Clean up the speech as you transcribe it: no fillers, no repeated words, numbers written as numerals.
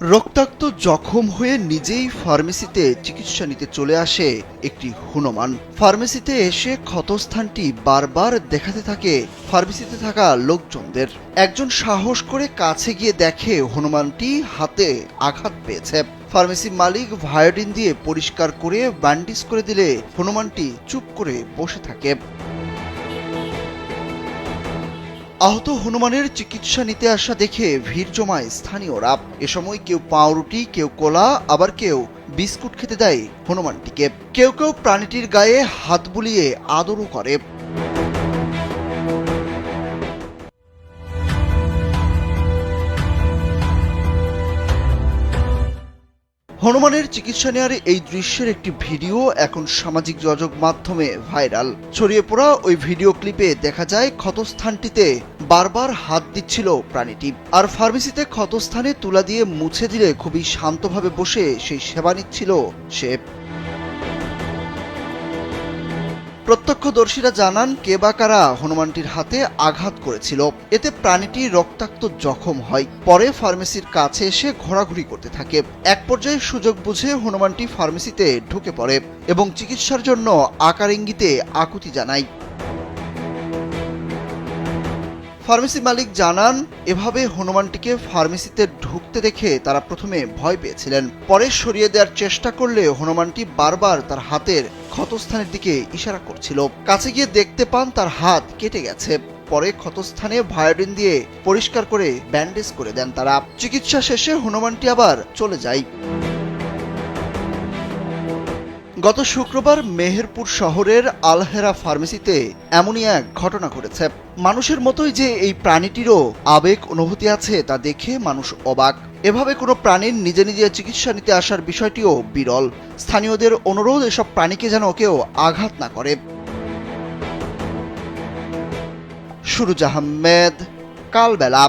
রক্তাক্ত জখম হয়ে নিজেই ফার্মেসিতে চিকিৎসা নিতে চলে আসে একটি হনুমান। ফার্মেসিতে এসে ক্ষতস্থানটি বারবার দেখাতে থাকে ফার্মেসিতে থাকা লোকজনদের। একজন সাহস করে কাছে গিয়ে দেখে হনুমানটি হাতে আঘাত পেয়েছে। ফার্মেসি মালিক ভায়োডিন দিয়ে পরিষ্কার করে ব্যান্ডেজ করে দিলে হনুমানটি চুপ করে বসে থাকে। আহত হনুমানের চিকিৎসা নিতে আসা দেখে ভিড় জমায় স্থানীয়রা। এ সময় কেউ পাউরুটি, কেউ কোলা, আবার কেউ বিস্কুট খেতে দেয় হনুমানটিকে। কেউ কেউ প্রাণীটির গায়ে হাত বুলিয়ে আদরও করে। হনুমানের চিকিৎসা নেওয়ার এই দৃশ্যের একটি ভিডিও এখন সামাজিক যোগাযোগ মাধ্যমে ভাইরাল। ছড়িয়ে পড়া ওই ভিডিও ক্লিপে দেখা যায় ক্ষতস্থানটিতে বারবার হাত দিচ্ছিল প্রাণীটি, আর ফার্মেসিতে ক্ষতস্থানে তুলা দিয়ে মুছে দিলে খুবই শান্তভাবে বসে সেই সেবা নিচ্ছিল সে। প্রত্যক্ষদর্শীরা জানান কে বা কারা হনুমানটির হাতে আঘাত করেছিল। এতে প্রাণীটি রক্তাক্ত জখম হয়। পরে ফার্মেসির কাছে এসে ঘোরাঘুরি করতে থাকে। এক পর্যায়ে সুযোগ বুঝে হনুমানটি ফার্মেসিতে ঢুকে পড়ে এবং চিকিৎসার জন্য আকার ইঙ্গিতে আকুতি জানায়। ফার্মেসি মালিক জানান, এভাবে হনুমানটিকে ফার্মেসিতে ঢুকতে দেখে তারা প্রথমে ভয় পেয়েছিলেন। পরে সরিয়ে দেওয়ার চেষ্টা করলে হনুমানটি বারবার তার হাতের ক্ষতস্থানের দিকে ইশারা করছিল। কাছে গিয়ে দেখতে পান তার হাত কেটে গেছে। পরে ক্ষতস্থানে ভায়োডিন দিয়ে পরিষ্কার করে ব্যান্ডেজ করে দেন তারা। চিকিৎসা শেষে হনুমানটি আবার চলে যায়। গত শুক্রবার মেহেরপুর শহরের আলহেরা ফার্মেসিতে এমনই এক ঘটনা ঘটেছে। মানুষের মতোই যে এই প্রাণীটিরও আবেগ অনুভূতি আছে তা দেখে মানুষ অবাক। এভাবে কোনো প্রাণীর নিজে নিজে চিকিৎসা নিতে আসার বিষয়টিও বিরল। স্থানীয়দের অনুরোধ এসব প্রাণীকে যেন কেউ আঘাত না করে। সুরুজ আহমেদ, কালবেলা।